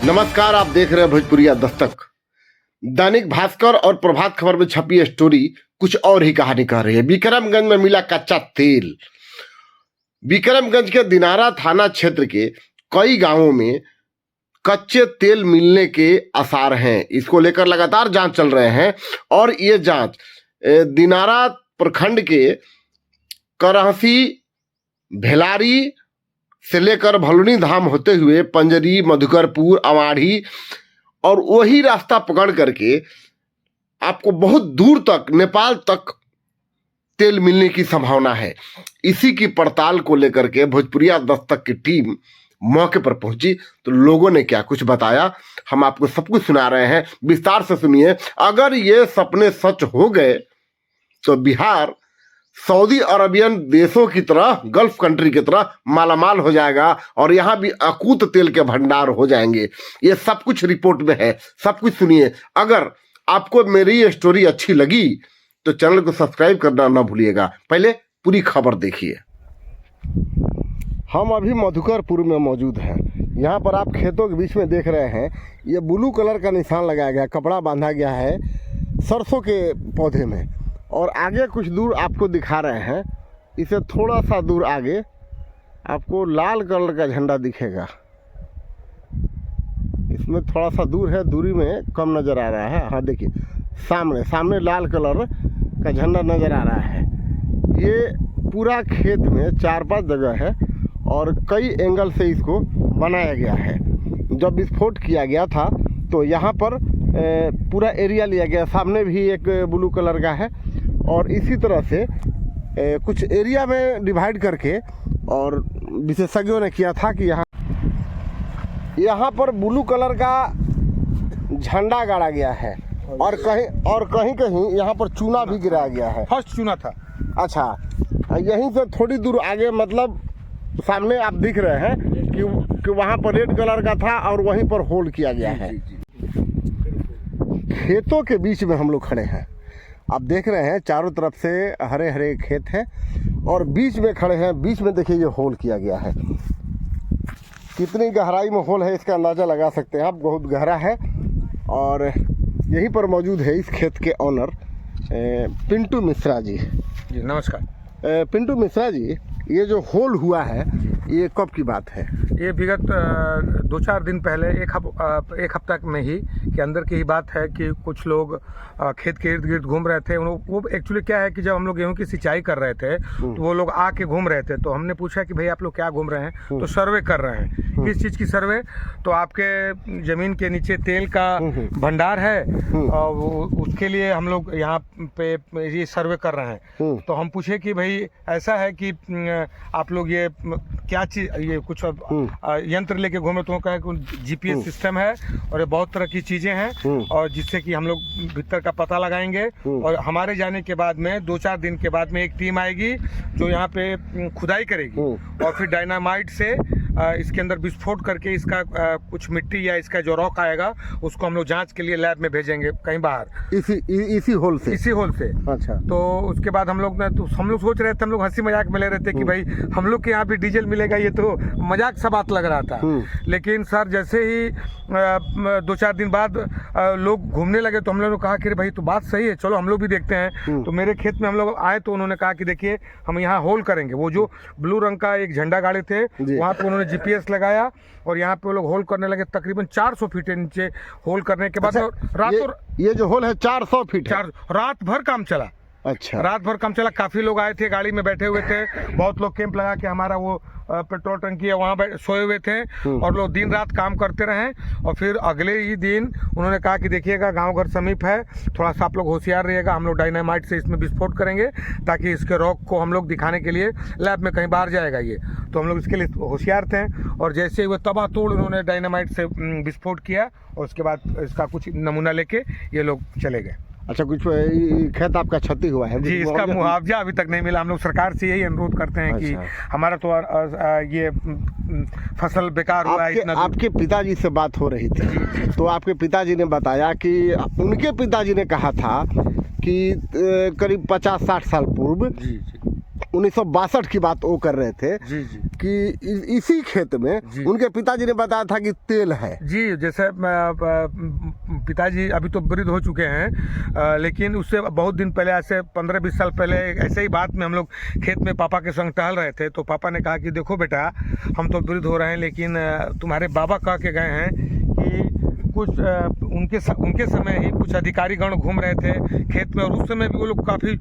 नमस्कार, आप देख रहे हैं भोजपुरिया दस्तक। दैनिक भास्कर और प्रभात खबर में छपी स्टोरी कुछ और ही कहानी कह रही है। विक्रमगंज में मिला कच्चा तेल। विक्रमगंज के दिनारा थाना क्षेत्र के कई गांवों में कच्चे तेल मिलने के आसार हैं। इसको लेकर लगातार जांच चल रहे हैं और ये जांच दिनारा प्रखंड के करहसी, भेलारी से लेकर भलुनी धाम होते हुए पंजरी, मधुकरपुर, अवाढ़ी और वही रास्ता पकड़ करके आपको बहुत दूर तक, नेपाल तक तेल मिलने की संभावना है। इसी की पड़ताल को लेकर के भोजपुरिया दस्तक की टीम मौके पर पहुंची तो लोगों ने क्या कुछ बताया, हम आपको सब कुछ सुना रहे हैं। विस्तार से सुनिए। अगर ये सपने सच हो गए तो बिहार सऊदी अरबियन देशों की तरह, गल्फ कंट्री की तरह मालामाल हो जाएगा और यहाँ भी अकूत तेल के भंडार हो जाएंगे। ये सब कुछ रिपोर्ट में है, सब कुछ सुनिए। अगर आपको मेरी ये स्टोरी अच्छी लगी तो चैनल को सब्सक्राइब करना ना भूलिएगा। पहले पूरी खबर देखिए। हम अभी मधुकरपुर में मौजूद हैं। यहाँ पर आप खेतों के बीच में देख रहे हैं, ये ब्लू कलर का निशान लगाया गया, कपड़ा बांधा गया है सरसों के पौधे में। और आगे कुछ दूर आपको दिखा रहे हैं, इसे थोड़ा सा दूर आगे आपको लाल कलर का झंडा दिखेगा। इसमें थोड़ा सा दूर है, दूरी में कम नज़र आ रहा है। हाँ देखिए, सामने लाल कलर का झंडा नज़र आ रहा है। ये पूरा खेत में 4-5 जगह है और कई एंगल से इसको बनाया गया है। जब विस्फोट किया गया था तो यहाँ पर पूरा एरिया लिया गया। सामने भी एक ब्लू कलर का है और इसी तरह से कुछ एरिया में डिवाइड करके, और विशेषज्ञों ने किया था कि यहाँ पर ब्लू कलर का झंडा गाड़ा गया है और कहीं यहाँ पर चूना भी गिराया गया है। फर्स्ट चूना था। अच्छा, यहीं से थोड़ी दूर आगे, मतलब सामने आप दिख रहे हैं कि वहाँ पर रेड कलर का था और वहीं पर होल किया गया है। खेतों के बीच में हम लोग खड़े हैं। आप देख रहे हैं चारों तरफ से हरे हरे खेत हैं और बीच में खड़े हैं। बीच में देखिए ये होल किया गया है। कितनी गहराई में होल है इसका अंदाज़ा लगा सकते हैं आप, बहुत गहरा है। और यहीं पर मौजूद है इस खेत के ऑनर पिंटू मिश्रा जी। जी नमस्कार। पिंटू मिश्रा जी, ये जो होल हुआ है ये कब की बात है? ये विगत 2-4 दिन पहले, एक हफ्ता में ही के अंदर की ही बात है कि कुछ लोग खेत के इर्द गिर्द घूम रहे थे। वो एक्चुअली क्या है कि जब हम लोग गेहूं की सिंचाई कर रहे थे तो वो लोग आके घूम रहे थे। तो हमने पूछा कि भाई आप लोग क्या घूम रहे हैं? तो सर्वे कर रहे हैं। किस चीज़ की सर्वे? तो आपके ज़मीन के नीचे तेल का भंडार है और उसके लिए हम लोग यहाँ पे ये सर्वे कर रहे हैं। तो हम पूछे कि भाई ऐसा है कि आप लोग ये क्या चीज़, ये कुछ यंत्र लेके घूमे? तो कहा कि जीपीएस सिस्टम है और ये बहुत तरह की चीज़ें हैं और जिससे कि हम लोग भीतर का पता लगाएंगे। और हमारे जाने के बाद में 2-4 दिन के बाद में एक टीम आएगी जो यहाँ पे खुदाई करेगी और फिर डायनामाइट से इसके अंदर विस्फोट करके इसका कुछ मिट्टी या इसका जो रॉक आएगा उसको हम लोग जांच के लिए लैब में भेजेंगे कहीं बाहर, इसी होल से। अच्छा। तो उसके बाद हम लोग सोच रहे थे, हम लोग हंसी मजाक में ले रहे थे कि भाई हम लोग के यहाँ भी डीजल मिलेगा, ये तो मजाक सा बात लग रहा था। लेकिन सर जैसे ही 2-4 दिन बाद लोग घूमने लगे तो हम लोगों ने कहा कि भाई तो बात सही है, चलो हम लोग भी देखते हैं। तो मेरे खेत में हम लोग आए तो उन्होंने कहा कि देखिए हम यहाँ होल करेंगे। वो जो ब्लू रंग का एक झंडा गाड़े थे वहाँ पे उन्होंने जीपीएस लगाया और यहाँ पे वो लोग होल करने लगे। तकरीबन 400 फीट नीचे होल करने के बाद ये जो होल है 400 फीट, रात भर काम चला। अच्छा, रात भर काम चला। काफ़ी लोग आए थे, गाड़ी में बैठे हुए थे। बहुत लोग कैंप लगा के, हमारा वो पेट्रोल टंकी है वहाँ सोए हुए थे और लोग दिन रात काम करते रहे। और फिर अगले ही दिन उन्होंने कहा कि देखिएगा गांव घर समीप है, थोड़ा सा आप लोग होशियार रहिएगा, हम लोग डायनामाइट से इसमें विस्फोट करेंगे ताकि इसके रॉक को हम लोग दिखाने के लिए लैब में कहीं बाहर जाएगा ये। तो हम लोग इसके लिए होशियार थे और जैसे ही वो तबातोड़ उन्होंने डायनामाइट से विस्फोट किया और उसके बाद इसका कुछ नमूना लेके ये लोग चले गए। अच्छा, कुछ खेत आपका क्षति हुआ है? जी, इसका मुआवजा अभी तक नहीं मिला। हम लोग सरकार से यही अनुरोध करते हैं कि हमारा तो ये फसल बेकार हुआ है। आपके पिताजी से बात हो रही थी तो आपके पिताजी ने बताया कि उनके पिताजी ने कहा था कि करीब 50-60 साल पूर्व 1962 की बात वो कर रहे थे कि इसी खेत में जी। उनके पिताजी ने बताया था कि तेल है। जी, जैसे पिताजी अभी तो वृद्ध हो चुके हैं, लेकिन उससे बहुत दिन पहले, ऐसे 15-20 साल पहले ऐसे ही बात में हम लोग खेत में पापा के संग टहल रहे थे, तो पापा ने कहा कि देखो बेटा, हम तो वृद्ध हो रहे हैं, लेकिन तुम्हारे बाबा कह के गए हैं कि कुछ उनके समय ही कुछ अधिकारी गण घूम रहे थे खेत में, और उस समय भी वो लोग काफ़ी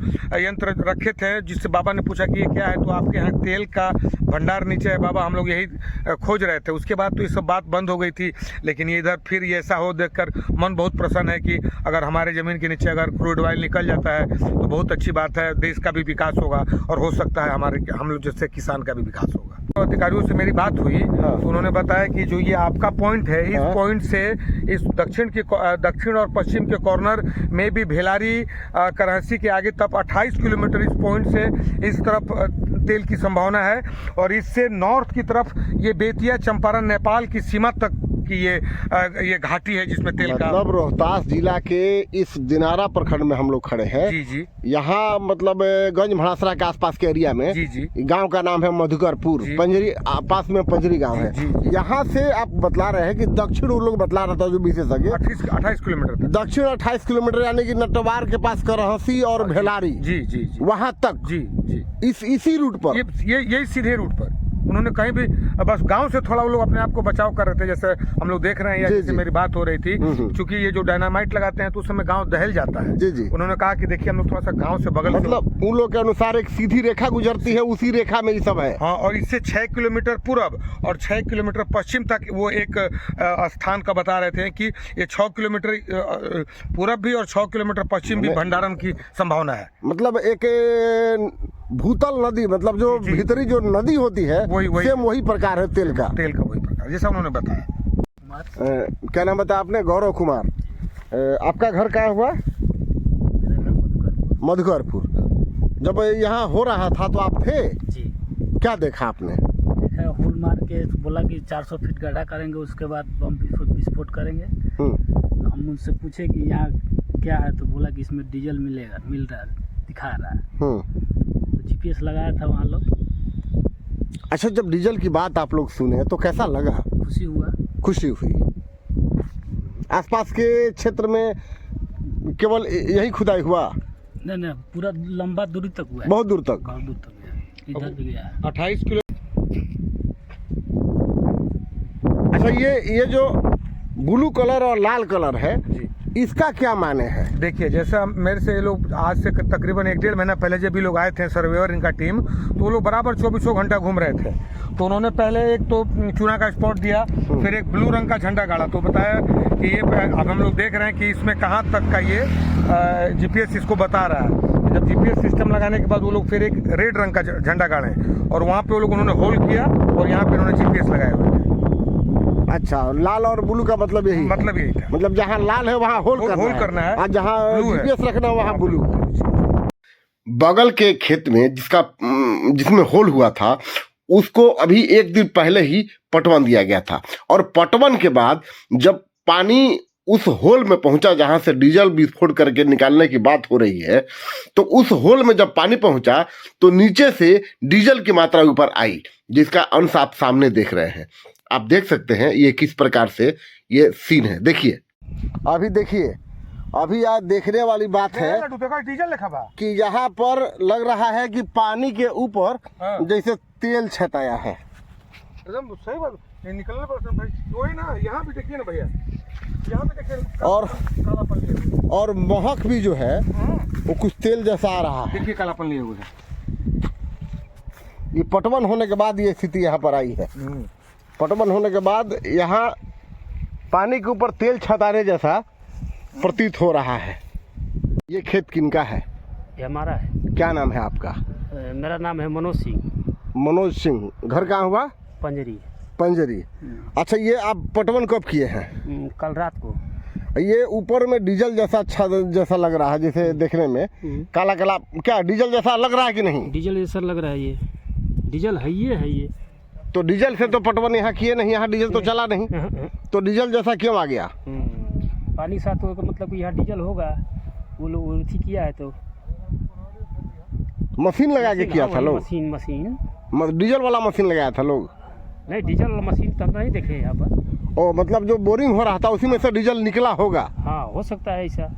यंत्र रखे थे, जिससे बाबा ने पूछा कि ये क्या है, तो आपके यहाँ तेल का भंडार नीचे है बाबा, हम लोग यही खोज रहे थे। उसके बाद तो ये सब बात बंद हो गई थी, लेकिन ये इधर फिर ये ऐसा हो देखकर मन बहुत प्रसन्न है कि अगर हमारे ज़मीन के नीचे अगर क्रूड ऑयल निकल जाता है तो बहुत अच्छी बात है, देश का भी विकास होगा और हो सकता है हम लोग जैसे किसान का भी विकास होगा। तो अधिकारियों से मेरी बात हुई तो उन्होंने बताया कि जो ये आपका पॉइंट है, इस पॉइंट से इस दक्षिण और पश्चिम के कॉर्नर में भी भेलारी कराची के आगे तक 28 किलोमीटर इस पॉइंट से इस तरफ तेल की संभावना है, और इससे नॉर्थ की तरफ ये बेतिया, चंपारण, नेपाल की सीमा तक की ये घाटी है जिसमें तेल का। मतलब रोहतास जिला के इस दिनारा प्रखंड में हम लोग खड़े हैं। जी जी। यहाँ मतलब गंज भड़ासरा के आसपास के एरिया में। जी जी। गांव का नाम है मधुकरपुर, पंजरी पास में पंजरी गांव है। यहाँ से आप बतला रहे हैं कि दक्षिण, वो लोग बतला रहा था जो विशेषज्ञ, 28 किलोमीटर दक्षिण 28 किलोमीटर, यानी कि नटवार के पास करहसी और भेलारी, जी जी जी, वहाँ तक। जी जी, इसी रूट पर, यही सीधे रूट पर उन्होंने कहीं भी, बस गांव से थोड़ा वो लोग अपने आप को बचाव कर रहे थे, जैसे हम लोग देख रहे हैं, या जैसे मेरी बात हो रही थी, क्योंकि ये जो डायनामाइट लगाते हैं तो उस समय गांव दहल जाता है। जी जी। उन्होंने कहा कि देखिए हम लोग थोड़ा सा गांव से बगल, मतलब उन लोग के अनुसार एक सीधी रेखा गुजरती है, उसी रेखा में ये सब है। हाँ, और इससे 6 किलोमीटर पूरब और 6 किलोमीटर पश्चिम तक वो एक स्थान का बता रहे थे कि ये 6 किलोमीटर पूरब भी और 6 किलोमीटर पश्चिम भी भंडारण की संभावना है। मतलब एक भूतल नदी, मतलब जो भीतरी जो नदी होती है, वही प्रकार है तेल का वही प्रकार, जैसा उन्होंने बताया। क्या नाम बताया आपने? गौरव कुमार। आपका घर कहाँ हुआ? मधुकरपुर। जब यहाँ हो रहा था तो आप थे जी। क्या देखा आपने? देखा, होल मार के बोला कि 400 फीट गड्ढा करेंगे, उसके बाद बम विस्फोट करेंगे। हम उनसे पूछे कि यहाँ क्या है, तो बोला कि इसमें डीजल मिल रहा है, दिखा रहा है। तो जीपीएस लगाया था वहाँ लोग। अच्छा, जब डीजल की बात आप लोग सुने तो कैसा लगा? खुशी हुआ। खुशी हुई। आसपास के क्षेत्र में केवल यही खुदाई हुआ? नहीं, पूरा लंबा दूरी तक हुआ है। बहुत दूर तक? बहुत दूर तक गया, इधर भी गया है। 28 किलो। अच्छा, ये जो ब्लू कलर और लाल कलर है, इसका क्या माने है? देखिए, जैसा मेरे से ये लोग आज से तकरीबन 1-1.5 महीना पहले जब भी लोग आए थे सर्वेयर, इनका टीम, तो वो लोग बराबर 24 घंटा घूम रहे थे। तो उन्होंने पहले एक तो चूना का स्पॉट दिया, फिर एक ब्लू रंग का झंडा गाड़ा, तो बताया कि ये अब हम लोग देख रहे हैं कि इसमें कहाँ तक का ये जीपीएस इसको बता रहा है। जब जीपीएस सिस्टम लगाने के बाद वो लोग फिर एक रेड रंग का झंडा गाड़े, और वहाँ पे वो लोग उन्होंने होल किया और यहाँ पे उन्होंने जीपीएस लगाए हुए थे। अच्छा, लाल और ब्लू का मतलब यही था? मतलब जहाँ लाल है वहाँ होल करना है, और जहाँ जीपीएस रखना है वहाँ ब्लू है। बगल के खेत में जिसमें होल हुआ था, उसको अभी 1 दिन पहले ही पटवन दिया गया था, और पटवन के बाद जब पानी उस होल में पहुंचा जहां से डीजल विस्फोट करके निकालने की बात हो रही है, तो उस होल में जब पानी पहुंचा तो नीचे से डीजल की मात्रा ऊपर आई, जिसका अंश आप सामने देख रहे हैं। आप देख सकते हैं ये किस प्रकार से ये सीन है। देखिए, अभी आज देखने वाली बात है डीजल लिखा बा कि यहाँ पर लग रहा है कि पानी के ऊपर जैसे तेल छटाया है। एकदम सही बात, ये निकलने पर भाई वही ना, यहाँ भी देखिए ना भैया, यहाँ पे देखिए, और महक भी जो है वो कुछ तेल जैसा आ रहा है। देखिए कालापन लिए हुए है। ये पटवन होने के बाद ये स्थिति यहाँ पर आई है। पटवन होने के बाद यहाँ पानी के ऊपर तेल छताने जैसा प्रतीत हो रहा है। ये खेत किनका है? ये हमारा है। क्या नाम है आपका? मेरा नाम है मनोज सिंह। मनोज सिंह। घर कहाँ हुआ? पंजरी। अच्छा, ये आप पटवन कब किए हैं? कल रात को। ये ऊपर में डीजल जैसा लग रहा है, जैसे देखने में काला काला, क्या डीजल जैसा लग रहा है कि नहीं? डीजल जैसा लग रहा है, ये डीजल है ये। तो डीजल से तो पटवन यहाँ किए नहीं, यहाँ डीजल तो चला नहीं, तो डीजल जैसा क्यों आ गया? पानी साथ तो मतलब कि यहाँ डीजल होगा, वो लोग किया है तो मशीन लगा के किया था लोग। मशीन डीजल वाला मशीन लगाया था लोग? नहीं, डीजल वाला मशीन तो हम नहीं देखे यहाँ पर। ओ मतलब जो बोरिंग हो रहा था उसी में से डीजल निकला होगा? हाँ, हो सकता है ऐसा।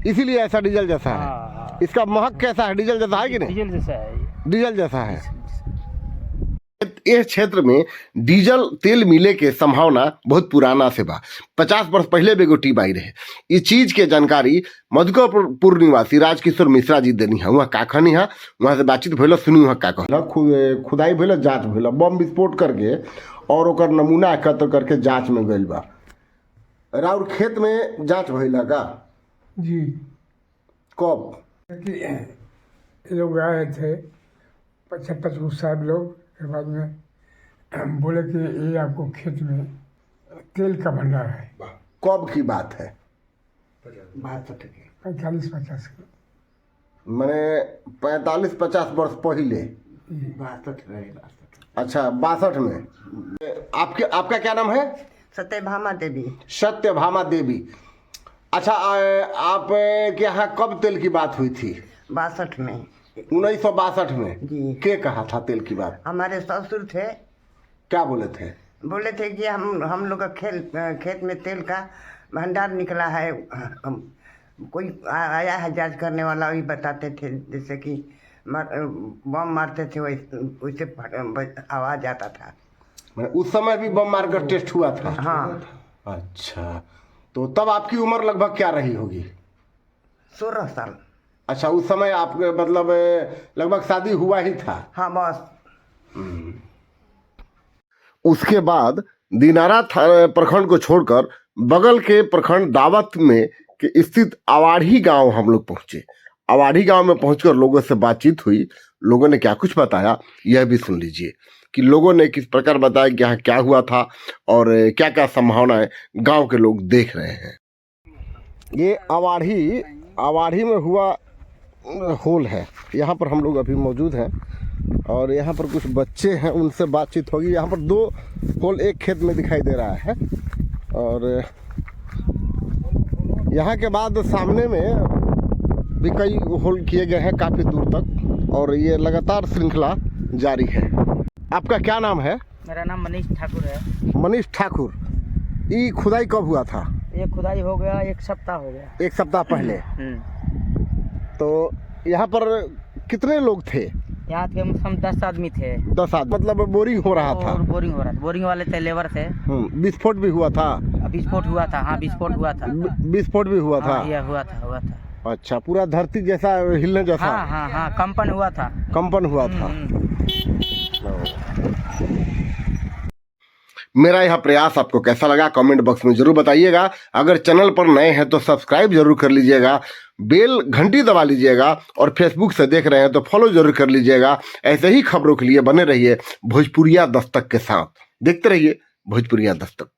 इसीलिए ऐसा डीजल जैसा है। हाँ, इसका महक कैसा है? डीजल जैसा है कि नहीं? डीजल जैसा है ये। डीजल जैसा है। इस क्षेत्र में डीजल तेल मिले के संभावना बहुत पुराना से बा। 50 वर्ष पहले भी एगो टीम आई रहे। इस चीज के जानकारी मधुकरपुर निवासी राजकिशोर मिश्रा जी देनी है। वहाँ का खनी है, वहाँ से बातचीत भइल, सुनी वहाँ का कहला। खुदाई भइल, जांच भइल, बम विस्फोट करके और ओकर नमूना एकत्र करके जांच में गइल बा। राउर खेत में जांच भइल का? जी, कब? ये लोग आए थे 55 साहब लोग के बाद में बोले कि ये आपको खेत में तेल का भंडार है। कब की बात है? 45-50 का। मैंने 45-50 वर्ष पहले। 62 अच्छा, 62 में। आपका क्या नाम है? सत्यभामा देवी। सत्यभामा देवी। अच्छा, आप के यहाँ कब तेल की बात हुई थी? 62 में। 1962 में? जी। के कहा था तेल की बात? हमारे ससुर थे। क्या बोले थे? बोले थे कि हम लोग का खेत में तेल का भंडार निकला है। कोई आया है जांच करने वाला, वही बताते थे जैसे कि बम मारते थे वैसे आवाज आता था। मैंने उस समय भी बम मारकर टेस्ट हुआ था? हाँ। अच्छा, तो तब आपकी उम्र लगभग क्या रही होगी? 16 साल। अच्छा, उस समय आपके मतलब लगभग शादी हुआ ही था? हाँ, बस। उसके बाद दिनारा प्रखंड को छोड़कर बगल के प्रखंड दावत में के स्थित अवाढ़ी गांव हम लोग पहुंचे। अवाढ़ी गांव में पहुंचकर लोगों से बातचीत हुई। लोगों ने क्या कुछ बताया यह भी सुन लीजिए कि लोगों ने किस प्रकार बताया कि यहाँ क्या हुआ था और क्या क्या संभावनाएं गांव के लोग देख रहे हैं। ये अवाढ़ी में हुआ होल है। यहाँ पर हम लोग अभी मौजूद हैं और यहाँ पर कुछ बच्चे हैं, उनसे बातचीत होगी। यहाँ पर 2 होल एक खेत में दिखाई दे रहा है और यहाँ के बाद सामने में भी कई होल किए गए हैं काफ़ी दूर तक और ये लगातार श्रृंखला जारी है। आपका क्या नाम है? मेरा नाम मनीष ठाकुर है। मनीष ठाकुर। ये खुदाई कब हुआ था? ये खुदाई हो गया 1 सप्ताह हो गया। 1 सप्ताह पहले। तो यहाँ पर कितने लोग थे? यहाँ के हम 10 आदमी थे। 10 आदमी। मतलब बोरिंग हो रहा था? और बोरिंग हो रहा था। बोरिंग वाले थे, लेबर थे। विस्फोट भी हुआ था? विस्फोट हुआ था। हाँ, विस्फोट हुआ था। विस्फोट भी हुआ था? हाँ, ये हुआ था। अच्छा, पूरा धरती जैसा हिलने जैसा? हाँ, कंपन हुआ था। कंपन हुआ था। मेरा यह प्रयास आपको कैसा लगा कमेंट बॉक्स में जरूर बताइएगा। अगर चैनल पर नए हैं तो सब्सक्राइब जरूर कर लीजिएगा, बेल घंटी दबा लीजिएगा और फेसबुक से देख रहे हैं तो फॉलो जरूर कर लीजिएगा। ऐसे ही खबरों के लिए बने रहिए भोजपुरिया दस्तक के साथ। देखते रहिए भोजपुरिया दस्तक।